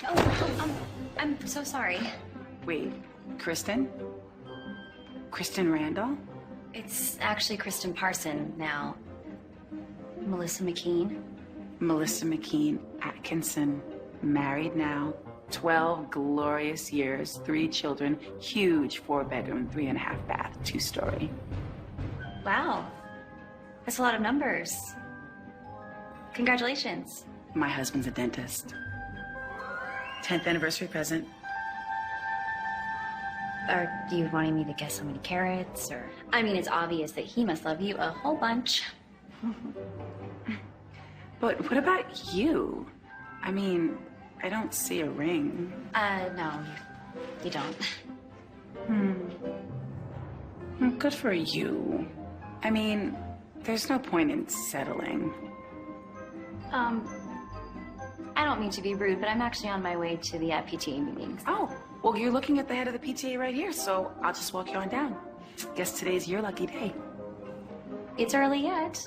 I'm so sorry. Wait, Kristen? Kristen Randall? It's actually Kristen Parson now. Melissa McKean. Melissa McKean Atkinson, married now, 12 glorious years, 3 children, huge 4-bedroom, 3.5 bath, 2-story. Wow. That's a lot of numbers. Congratulations. My husband's a dentist. 10th anniversary present. Are you wanting me to guess how many carats, or? I mean, it's obvious that he must love you a whole bunch. But what about you? I mean, I don't see a ring. No, you don't. Well, good for you. I mean, there's no point in settling. I don't mean to be rude, but I'm actually on my way to the PTA meetings. Oh, well, you're looking at the head of the PTA right here, so I'll just walk you on down. Guess today's your lucky day. It's early yet.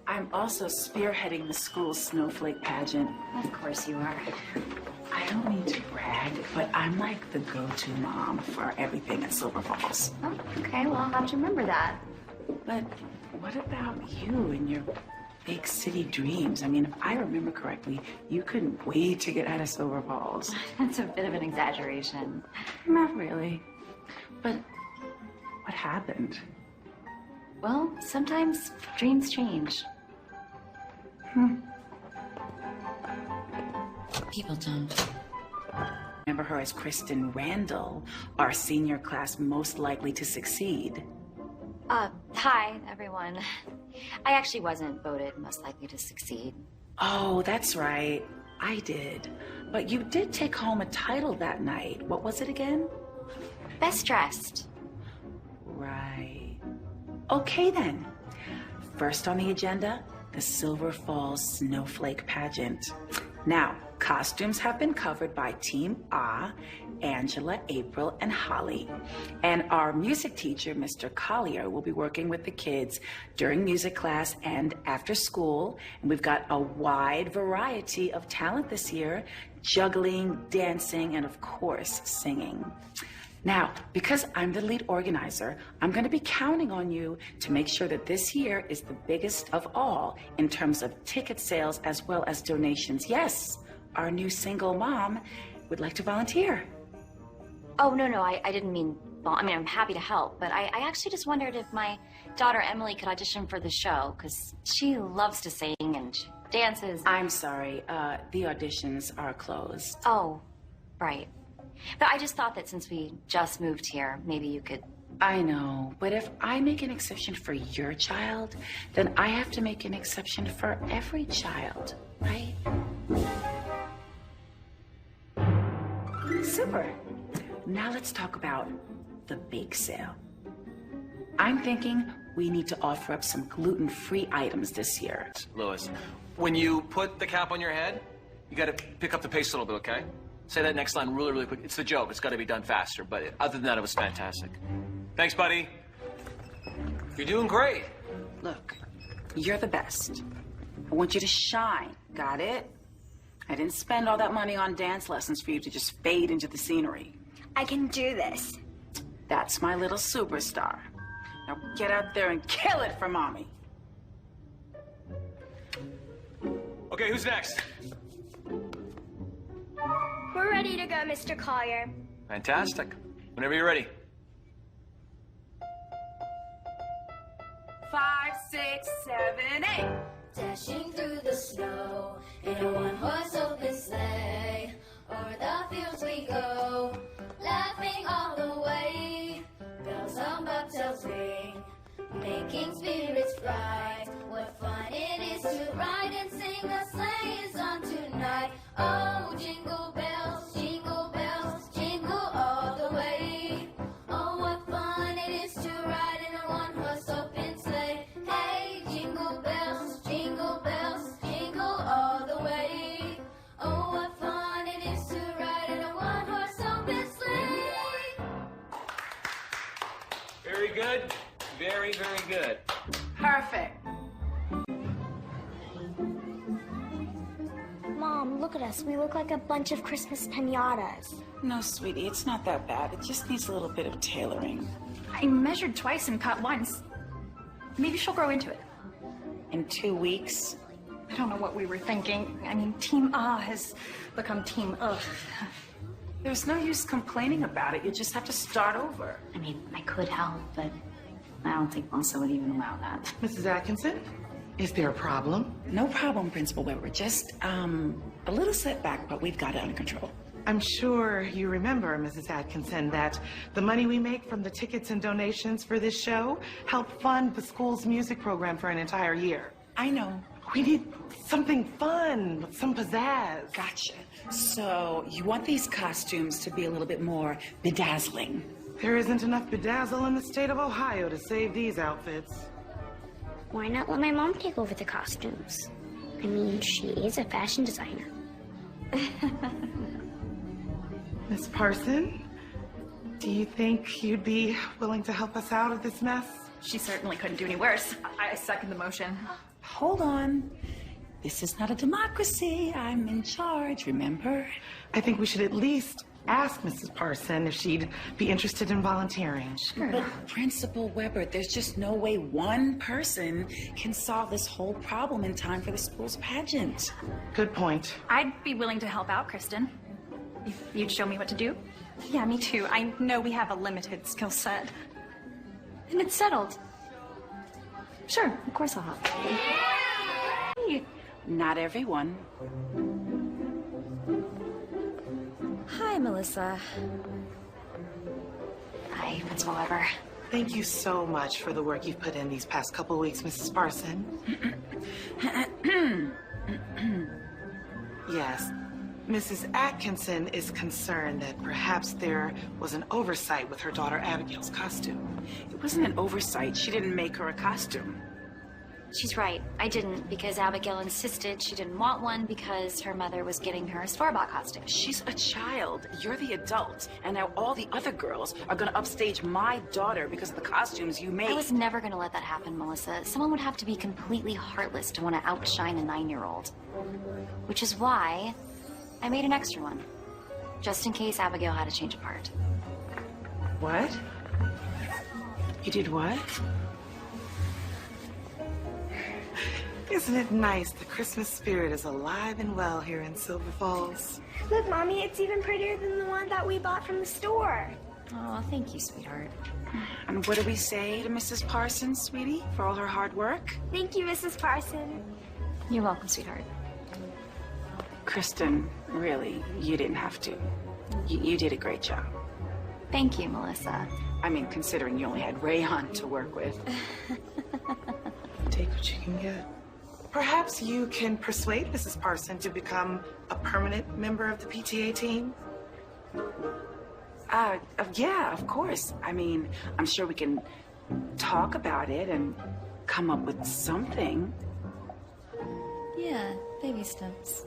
I'm also spearheading the school's snowflake pageant. Of course you are. I don't mean to brag, but I'm like the go-to mom for everything at Silver Falls. Oh, okay, well, I'll have to remember that. But what about you and your big city dreams? I mean, if I remember correctly, you couldn't wait to get out of Silver Falls. That's a bit of an exaggeration. Not really. But what happened? Well, sometimes dreams change. People don't. Remember her as Kristen Randall, our senior class most likely to succeed. Hi, everyone. I actually wasn't voted most likely to succeed. Oh, that's right. I did. But you did take home a title that night. What was it again? Best dressed. Right. Okay, then. First on the agenda, the Silver Falls Snowflake Pageant. Now, costumes have been covered by Team Ah, Angela, April, and Holly. And our music teacher, Mr. Collier, will be working with the kids during music class and after school. And we've got a wide variety of talent this year, juggling, dancing, and of course, singing. Now, because I'm the lead organizer, I'm going to be counting on you to make sure that this year is the biggest of all in terms of ticket sales as well as donations. Yes, our new single mom would like to volunteer. Oh, no, I didn't mean, well, I mean, I'm happy to help, but I actually just wondered if my daughter Emily could audition for the show, because she loves to sing and she dances. I'm sorry, the auditions are closed. Oh, right. But I just thought that since we just moved here, maybe you could... I know, but if I make an exception for your child, then I have to make an exception for every child, right? Super. Now let's talk about the bake sale. I'm thinking we need to offer up some gluten-free items this year. Louis, when you put the cap on your head, you got to pick up the pace a little bit, okay? Say that next line really, really quick. It's the joke. It's got to be done faster. But other than that, it was fantastic. Thanks, buddy. You're doing great. Look, you're the best. I want you to shine. Got it? I didn't spend all that money on dance lessons for you to just fade into the scenery. I can do this. That's my little superstar. Now get out there and kill it for mommy. Okay, who's next? We're ready to go, Mr. Collier. Fantastic. Whenever you're ready. 5, 6, 7, 8. Dashing through the snow in a one-horse open sleigh. O'er the fields we go, laughing all the way. Bells on bobtails ring, making spirits bright. What fun it is to ride and sing, the sleigh is on tonight. Oh, jingle bells, jingle all the way. Oh, what fun it is to ride in a one-horse open sleigh. Hey, jingle bells, jingle all the way. Oh, what fun it is to ride in a one-horse open sleigh. Very good. Very, very good. Perfect. Mom, look at us. us. We look like a bunch of Christmas piñatas. No, sweetie, it's not that bad. It just needs a little bit of tailoring. I measured twice and cut once. Maybe she'll grow into it. In 2 weeks? I don't know what we were thinking. I mean, Team Ah has become Team Ugh. There's no use complaining about it. You just have to start over. I mean, I could help, but I don't think Melissa would even allow that. Mrs. Atkinson, is there a problem? No problem, Principal Weber. Just, a little setback, but we've got it under control. I'm sure you remember, Mrs. Atkinson, that the money we make from the tickets and donations for this show help fund the school's music program for an entire year. I know. We need something fun, with some pizzazz. Gotcha. So, you want these costumes to be a little bit more bedazzling. There isn't enough bedazzle in the state of Ohio to save these outfits. Why not let my mom take over the costumes? I mean, she is a fashion designer. Miss Parson, do you think you'd be willing to help us out of this mess? She certainly couldn't do any worse. I second the motion. Hold on. This is not a democracy. I'm in charge, remember? I think we should at least ask Mrs. Parson if she'd be interested in volunteering. But Principal Weber, there's just no way one person can solve this whole problem in time for the school's pageant. Good point. I'd be willing to help out, Kristen. If you'd show me what to do. Yeah, me too. I know we have a limited skill set. And it's settled. Sure, of course I'll help. Hey. Not everyone. Hi, Melissa. Hi, Principal Weber. Thank you so much for the work you've put in these past couple weeks, Mrs. Parson. Yes. Mrs. Atkinson is concerned that perhaps there was an oversight with her daughter Abigail's costume. It wasn't an oversight. She didn't make her a costume. She's right. I didn't, because Abigail insisted she didn't want one because her mother was getting her a store-bought costume. She's a child. You're the adult. And now all the other girls are going to upstage my daughter because of the costumes you made. I was never going to let that happen, Melissa. Someone would have to be completely heartless to want to outshine a 9-year-old. Which is why I made an extra one, just in case Abigail had a change of heart. What? You did what? Isn't it nice? The Christmas spirit is alive and well here in Silver Falls. Look, Mommy, it's even prettier than the one that we bought from the store. Oh, thank you, sweetheart. And what do we say to Mrs. Parsons, sweetie, for all her hard work? Thank you, Mrs. Parson. You're welcome, sweetheart. Kristen, really, you didn't have to. You did a great job. Thank you, Melissa. I mean, considering you only had Rayon to work with. Take what you can get. Perhaps you can persuade Mrs. Parson to become a permanent member of the PTA team? Yeah, of course. I mean, I'm sure we can talk about it and come up with something. Yeah, baby steps.